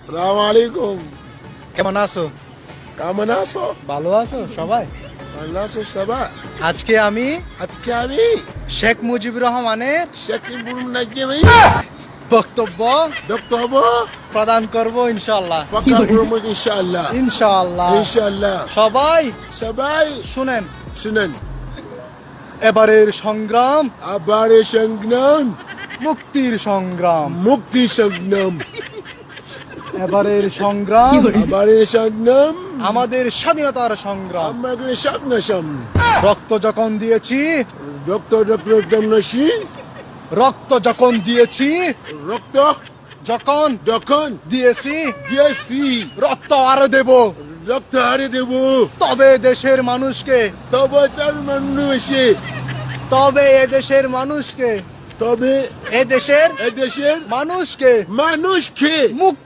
সালাম আলাইকুম। কেমন আছো? কেমন আছো? ভালো আছো সবাই? ভালো আছো সবাই? আজকে আমি আজকে আমি শেখ মুজিবুর রহমানের শাকিবুল নাজিমি বক্তব্য বক্তব্য প্রদান করব ইনশাআল্লাহ। পাকা করবো ইনশাআল্লাহ। ইনশাআল্লাহ ইনশাআল্লাহ সবাই সবাই শুনেন। শুনেন। এবারের সংগ্রাম আবার এই সংগ্রাম, মুক্তির সংগ্রাম। মুক্তি সংগ্রাম, এবারের সংগ্রাম আবার এই সংগ্রাম আমাদের স্বাধীনতার সংগ্রাম। আমাদের সংগ্রাম। রক্ত যখন দিয়েছি, রক্ত রক্ত নসি রক্ত যখন দিয়েছি, রক্ত যখন যখন দিয়েছি, দিয়েছি রক্ত আরো দেব। রক্ত হারে দেব। তবে দেশের মানুষকে, তবে তার মানুষে, তবে এ দেশের মানুষকে, তবে এ দেশের এদেশের মানুষকে মানুষকে মুক্তি